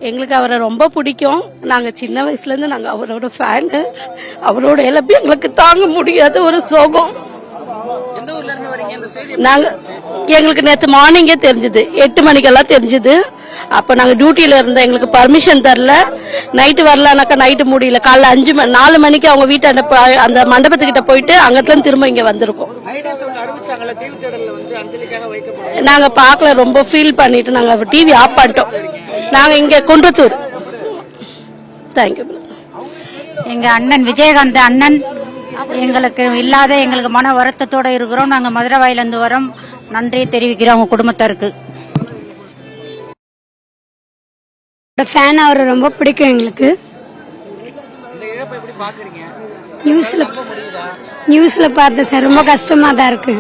எங்களுக்கு அவரை ரொம்ப பிடிக்கும். நாங்கள் சின்ன வயசுலேருந்து நாங்கள் அவரோட ஃபேனு. அவரோட இழப்பு எங்களுக்கு தாங்க முடியாத ஒரு சோகம். நாங்கள் எங்களுக்கு நேற்று மார்னிங்கே தெரிஞ்சுது, 8 மணிக்கெல்லாம் தெரிஞ்சுது. அப்போ நாங்கள் டியூட்டியில் இருந்தோம், எங்களுக்கு பர்மிஷன் தரல. நைட்டு வரலனாக்கா நைட்டு முடியல. காலைல 4 மணிக்கு அவங்க வீட்டாண்ட அந்த மண்டபத்துக்கிட்ட போயிட்டு அங்கத்துல திரும்ப இங்கே வந்திருக்கோம். நாங்கள் பார்க்கல, ரொம்ப ஃபீல் பண்ணிட்டு நாங்கள் டிவி ஆஃப் பண்ணிட்டோம். நாங்கள் இங்கே குன்றத்தூர். தேங்க்யூ. எங்கள் அண்ணன் விஜயகாந்த் அண்ணன் எங்களுக்கு இல்லாத எங்களுக்கு மன வருத்தத்தோட இருக்கிறோம். நாங்கள் மதுரவாயிலிருந்து வரோம். நன்றி தெரிவிக்கிறோம் அவங்க குடும்பத்தாருக்கு. ஃபேன் அவரை ரொம்ப பிடிக்கும் எங்களுக்கு. நியூஸ்ல பார்த்தேன் சார், ரொம்ப கஷ்டமா தான் இருக்கு.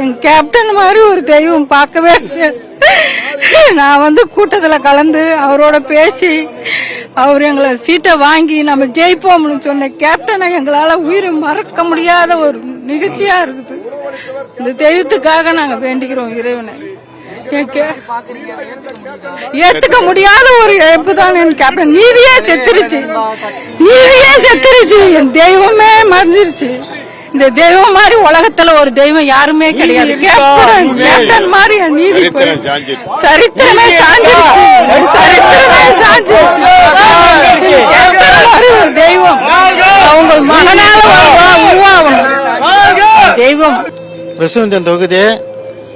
என் கேப்டன் மாதிரி ஒரு தெய்வம் பார்க்கவே. நான் கூட்டத்தில் கலந்து அவரோட பேசி அவர் எங்களை சீட்டை வாங்கி நம்ம ஜெயிப்போம்னு சொன்ன கேப்டனை எங்களால் உயிரை மறக்க முடியாத ஒரு நிகழ்ச்சியா இருக்குது. இந்த தெய்வத்துக்காக நாங்கள் வேண்டிக்கிறோம் இறைவனை. ஏத்துக்க முடியாத ஒரு இழப்பு தான் என் கேப்டன். நீதியே செத்துருச்சு. என் தெய்வமே மறைஞ்சிருச்சு. இந்த தெய்வம் மாதிரி உலகத்துல ஒரு தெய்வம் யாருமே கிடையாது. கேப்டன் மாதிரி நீதி சரித்திரமே சாஞ்சிருச்சு. ஒரு தெய்வம் அவங்க மகனால உருவாகணும். தெய்வம் பிரசிடண்ட் தொகுதி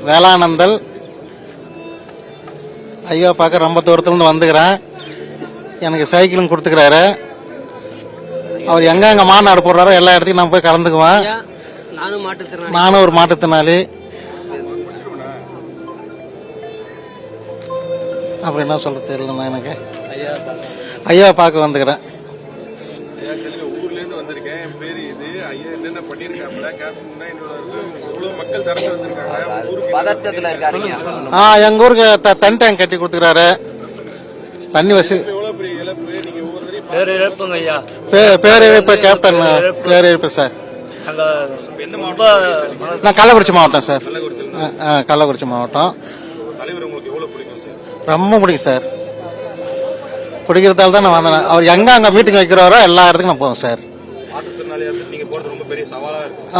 வேளானந்தல் ஐயா பார்க்க ரொம்ப தூரத்துலேருந்து வந்துக்கிறேன். எனக்கு சைக்கிளும் கொடுத்துக்கிறாரு. அவர் எங்கெங்க மாநாடு போடுறாரோ எல்லா இடத்தையும் நான் போய் கலந்துக்குவேன். நானும் ஒரு மாற்றுத்திறனாளி. அப்புறம் என்ன சொல்ல தெரியலண்ணா, எனக்கு ஐயா பார்க்க வந்துக்கிறேன். எங்க ஊருக்கு தண்ணி டேங்க் கட்டி கொடுத்துக்கிறாரு. தண்ணி வசதி பேரிழப்பு கேப்டன் பேரிழப்பு சார். நான் கள்ளக்குறிச்சி மாவட்டம் சார். கள்ளக்குறிச்சி மாவட்டம். ரொம்ப பிடிக்கும் சார். பிடிக்கிறதால தான் நான் வந்தேன். அவர் எங்க அங்க மீட்டிங் வைக்கிறாரோ எல்லா இடத்துக்கும் நான் போவோம் சார்.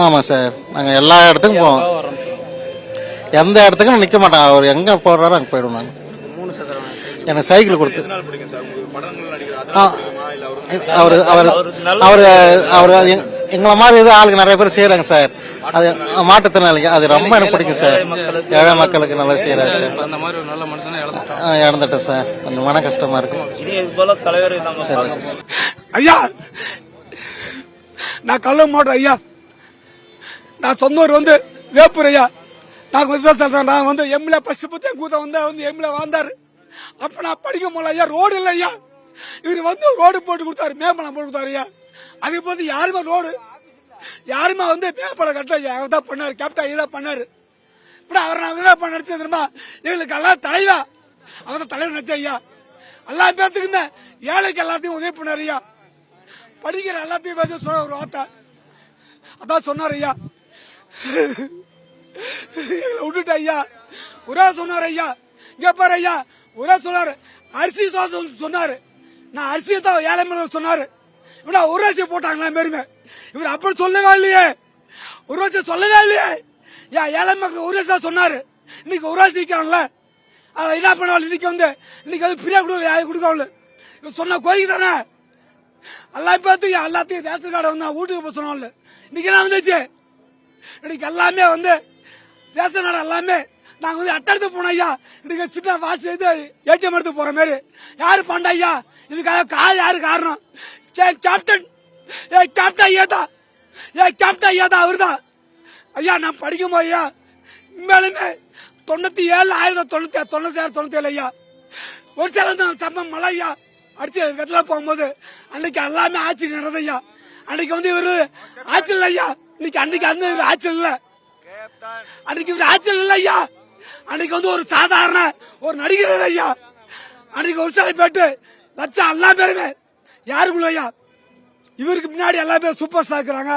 ஆமா சார், நாங்க எல்லா இடத்துக்கும் போவோம். எந்த இடத்துக்கும் நிக்க மாட்டேன். அவர் எங்க போறாரோ அங்க போயிடுவோம். நாங்க எனக்கு சைக்கிள் கொடுத்து அவரு அவரு அவரு அவரு எங்களை மாதிரி இது ஆளுங்க நிறைய பேர் செய்யறாங்க சார். அது மாற்றுத்திறனாளிங்க, அது ரொம்ப எனக்கு பிடிக்கும் சார். ஏழை மக்களுக்கு நல்லா செய்யறாரு சார். இழந்துட்டேன் சார், கொஞ்சம் மன கஷ்டமா இருக்கு. ஐயா, நான் கள்ள மாட்டேன் ஐயா. நான் சொந்த ஊர் வேப்பூர் ஐயா. நான் எம்எல்ஏ பஸ்ட் பத்தி கூத்த எம்எல்ஏ வந்தாரு. அப்ப நான் படிக்கும் போல ஐயா ரோடு இல்லை ஐயா. இவரு ரோடு போட்டு கொடுத்தாரு, மேம்பலம் போட்டு கொடுத்தாரு ஐயா. அதுக்கு வந்து யாருமே ரோடு யாருமே மேம்பலம் கட்ட ஐயா. அவர் தான் பண்ணாரு, கேப்டன் ஐயா தான் பண்ணாரு. இப்ப அவர் நாங்க என்ன பண்ண நினைச்சது தெரியுமா? எங்களுக்கு எல்லாம் தலைவா, அவர் தான் தலைவர் நினைச்ச ஐயா. எல்லா பேத்துக்கு ஏழைக்கு எல்லாத்தையும் உதவி பண்ணாரு ஐயா. படிக்கிற எல்லாத்தையும் சொன்ன ஒரு வார்த்தை அதான் சொன்னார் ஐயா. எங்களை விட்டுட்டு ஐயா ஒரே சொன்னார் ஐயா. இங்க பாரு ஐயா, ஒரே சொன்னாரு அரிசி சொன்னாரு. நான் அரிசியை தான் ஏழை சொன்னாரு. இவனா ஒரு அரிசி போட்டாங்களா பேருமே. இவர் அப்படி சொல்லவே இல்லையே, ஒரு அரிசி சொல்லவே இல்லையே. ஏழை மக்கள் ஒரு அரிசி சொன்னாரு. இன்னைக்கு ஒரு அரிசி விற்காங்கல்ல, அதை என்ன பண்ணுவாள்? இன்னைக்கு பிரியா கொடுக்க இவர் சொன்ன கோரிக்கை தானே. எல்லாத்தையும் ரேஷன் கார்டை வீட்டுக்கு போக சொன்னால. இன்னைக்கு என்ன வந்துச்சு? இன்னைக்கு எல்லாமே ரேஷன் கார்டு எல்லாமே நாங்க அட்டெடுத்து போனோம் ஐயா. இன்னைக்கு சின்ன வாசி ஏடிஎம் எடுத்து போற மாதிரி யாரு பண்ண ஐயா? இதுக்காக யாரு காரணம்? கேப்டன் கேப்டன் ஐயா தான். கேப்டன் ஐயா தான், அவரு தான் ஐயா. நான் படிக்கும் போது ஐயா மேலுமே 97 1997 ஐயா ஒரு சில சம்பம் மழை ஐயா அடிச்சு வெத்தல போகும்போது அன்னைக்கு எல்லாமே ஆட்சி நடந்தது ஐயா. அன்னைக்கு இவரு ஆட்சி இல்லை ஐயா. அன்னைக்கு இவரு ஆட்சி இல்ல. அன்னைக்கு இவரு ஆட்சி இல்லை ஐயா. அன்னைக்கு ஒரு சாதாரண ஒரு நடிகர் ஐயா. அன்னைக்கு ஒரு சில பேட்டு லட்சம் எல்லா பேருமே யாருக்குள்ள ஐயா. இவருக்கு பின்னாடி எல்லா பேரும் சூப்பர் ஸ்டார் இருக்கிறாங்க,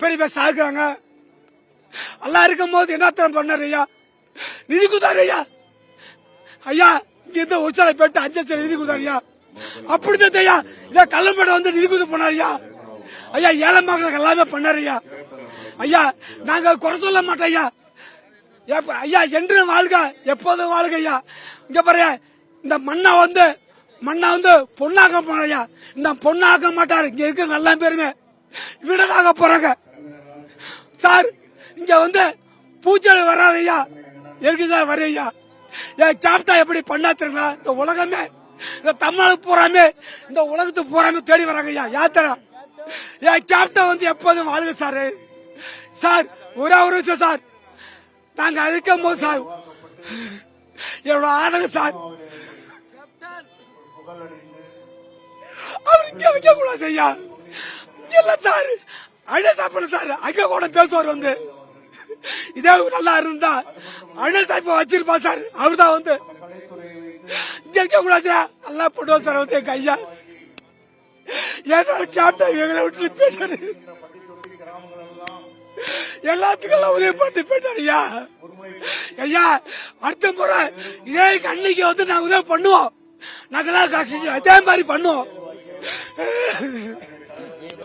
பெரிய பேர் சாகுறாங்க. எல்லாம் இருக்கும் போது என்ன பண்ணாரு ஐயா? நிதி கொடுத்தாரு ஐயா. ஐயா இங்க இருந்து உச்சாலை போயிட்டு 5 லட்சம் நிதி கொடுத்தாரியா. அப்படிதான் ஐயா இதே கள்ளம்பேட்டை வந்து நிதி கொடுத்து போனாரியா. ஐயா ஏழை மக்களுக்கு எல்லாமே பண்ணாரியா. ஐயா நாங்க குறை சொல்ல மாட்டோம் ஐயா. ஐயா என்றும் வாழ்க, எப்போதும் வாழ்க ஐயா. இங்க பாரு, இந்த மண்ணை வந்து பொண்ணாக்க போனையா. இந்த பொண்ணாக்க மாட்டாரு. இங்க இருக்கிற நல்ல பேருமே வீடதாக போறாங்க சார். இங்க வந்து பூச்செடி வராதையா, எதுக்குதான் வரையா. என் கேப்டன் எப்படி பண்ணா தெரியுங்களா? இந்த உலகமே, இந்த தமிழ்நாடு பூராமே, இந்த உலகத்துக்கு பூராமே தேடி வராங்க ஐயா. யாத்திரா என் கேப்டன் வந்து எப்போதும் வாழ்க சார். சார் ஒரே ஒரு விஷயம் சார், நாங்க அழைக்கும் போது சார் என்னோட ஆதரவு சார், அவர் இங்க வைக்க கூடாது ஐயா. இல்ல சார், அண்ணன் சாப்பிட சார் அங்க கூட பேசுவார் வந்து. இதே நல்லா இருந்தா அண்ணன் சாப்பிட வச்சிருப்பா சார். அவர் தான் வந்து இங்க வைக்க கூடாது நல்லா போடுவோம் சார் வந்து எங்க ஐயா. என்னோட கேப்டன் எங்களை விட்டு பேசுறாரு. எல்லாத்துக்கும் உதவி பார்த்து போயிட்டாரு ஐயா. ஐயா அடுத்த முறை இதே அன்னைக்கு வந்து நாங்க உதவி பண்ணுவோம். நாங்கெல்லாம் அதே மாதிரி பண்ணுவோம்.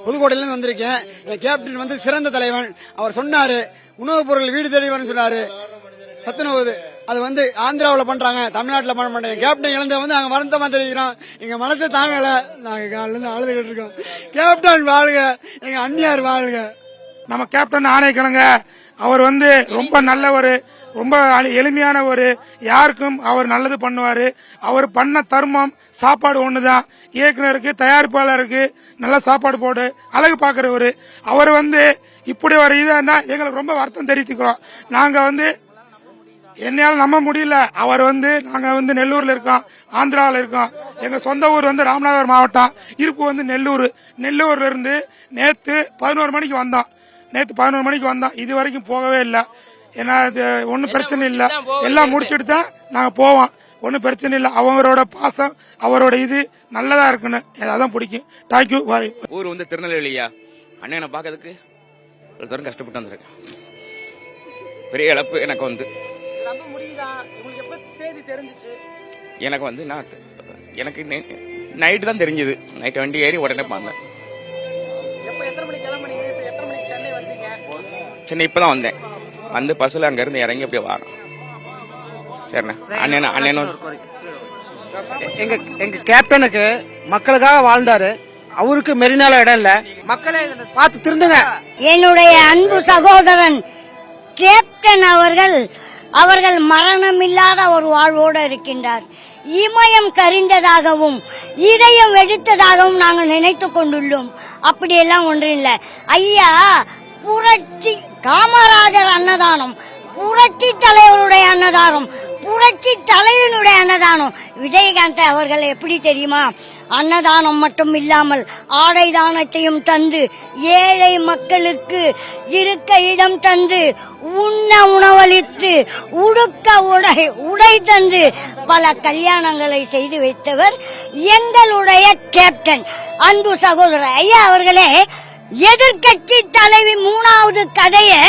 புதுக்கோட்டையிலிருந்து வந்திருக்கேன். என் கேப்டன் வந்து சிறந்த தலைவன். அவர் சொன்னாரு உணவுப் பொருள் வீடு தேடி வரும்னு சொன்னாரு. சத்துணவு அது வந்து ஆந்திராவில் பண்றாங்க, தமிழ்நாட்டில் பண்ண மாட்டாங்க. கேப்டன் இழந்த வந்து நாங்க வருத்தமா தெரிவிக்கிறோம். எங்க மனசை தாங்கல, நாங்க காலில இருந்து அழுதுகிட்டு இருக்கோம். கேப்டன் வாழ்க, எங்க அந்நியார் வாழ்க. நம்ம கேப்டன் ஆணைக்கிழங்க அவர் வந்து ரொம்ப நல்ல ரொம்ப எளிமையான யாருக்கும் அவர் நல்லது பண்ணுவாரு. அவர் பண்ண தர்மம் சாப்பாடு ஒண்ணுதான். இயக்குனருக்கு தயாரிப்பாளருக்கு நல்ல சாப்பாடு போடு அழகு பாக்குறவரு. அவர் வந்து இப்படி ஒரு இதுன்னா எங்களுக்கு ரொம்ப வருத்தம் தெரிவித்துக்கிறோம். நாங்க வந்து என்னால நம்ப முடியல. அவர் வந்து நாங்க வந்து நெல்லூர்ல இருக்கோம், ஆந்திராவில் இருக்கோம். எங்க சொந்த ஊர் வந்து ராமநாதபுரம் மாவட்டம், இருப்பு வந்து நெல்லூர்ல இருந்து நேத்து 11 மணிக்கு வந்தோம். இது வரைக்கும் போகவே இல்லை. ஏன்னா ஒன்னும் பிரச்சனை இல்லை, எல்லாம் முடிச்சுட்டு தான் நாங்க போவோம். ஒன்னும் பிரச்சனை இல்லை. அவரோட பாசம், அவரோட இது நல்லதா இருக்குன்னு அதான் பிடிக்கும். தேங்க்யூ. ஊர் வந்து திருநெல்வேலியா. அண்ணனை பாக்கிறதுக்கு ஒரு தரம் கஷ்டப்பட்டு வந்திருக்கேன். பெரிய இழப்பு எனக்கு வந்து. எனக்கு வந்து எனக்கு நைட்டு தான் தெரிஞ்சது. நைட்டு வண்டி ஏறி உடனே பார்த்தேன். சென்னை இப்பதான் வந்தேன். வந்து பஸ்ல அங்க இருந்து இறங்கி அப்படியே வரேன். சரிண்ணா. அண்ணனும் எங்க கேப்டனுக்கு மக்களுக்காக வாழ்ந்தாரு. அவருக்கு மெரினால இடம் இல்ல. மக்களை பார்த்து திருந்துங்க. என்னுடைய அன்பு சகோதரன் கேப்டன் அவர்கள் மரணம் இல்லாத ஒரு வாழ்வோடு இருக்கின்றார். இமயம் கரிந்ததாகவும் இதயம் வெடித்ததாகவும் நாங்கள் நினைத்துக் கொண்டுள்ளோம். அப்படியெல்லாம் ஒன்றும் இல்லை ஐயா. புரட்சி காமராஜர் அன்னதானம், புரட்சி தலைவருடைய அன்னதானம், புரட்சி தலைவனுடைய அன்னதானம். விஜயகாந்த் அவர்கள் எப்படி தெரியுமா? அன்னதானம் மட்டும் இல்லாமல் ஆடை தானத்தையும் தந்து, ஏழை மக்களுக்கு இருக்க இடம் தந்து, உண்ண உணவளித்து, உடுக்க உடை தந்து பல கல்யாணங்களை செய்து வைத்தவர் எங்களுடைய கேப்டன். அன்பு சகோதரர் ஐயா அவர்களே, எதிர்கட்சி தலைவி 3வது கதையை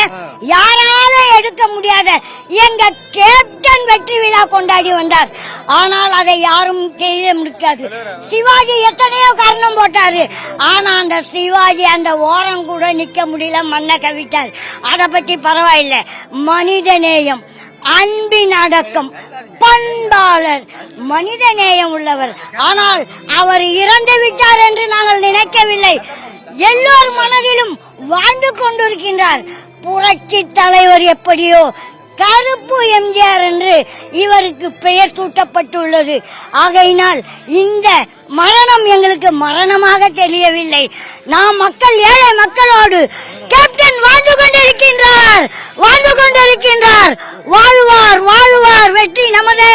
யாரால எடுக்க முடியாத எங்க கேப்டன் வெற்றி விழா கொண்டாடி வந்தார். ஆனால் அதை யாரும் செய்ய முடியாது. சிவாஜி எத்தனையோ காரணம் போட்டாரு. ஆனா அந்த சிவாஜி அந்த ஓரம் கூட நிக்க முடியல, மண்ணை கவிட்டார். அதை பத்தி பரவாயில்லை. மனித நேயம், அன்பின் அடக்கம், பண்பாளர், மனித நேயம் உள்ளவர். ஆனால் அவர் இறந்து விட்டார் என்று நாங்கள் நினைக்கவில்லை. எல்லோர் மனதிலும் வாழ்ந்து கொண்டிருக்கின்றார். புரட்சி தலைவர் எப்படியோ கருப்பு எம்ஜிஆர் என்று இவருக்கு பெயர் சூட்டப்பட்டுள்ளது. ஆகையினால் இந்த மரணம் எங்களுக்கு மரணமாக தெரியவில்லை. நாம் மக்கள், ஏழை மக்களோடு கேப்டன் வாழ்ந்து கொண்டிருக்கின்றார். வாழ்வார், வெற்றி நமதே.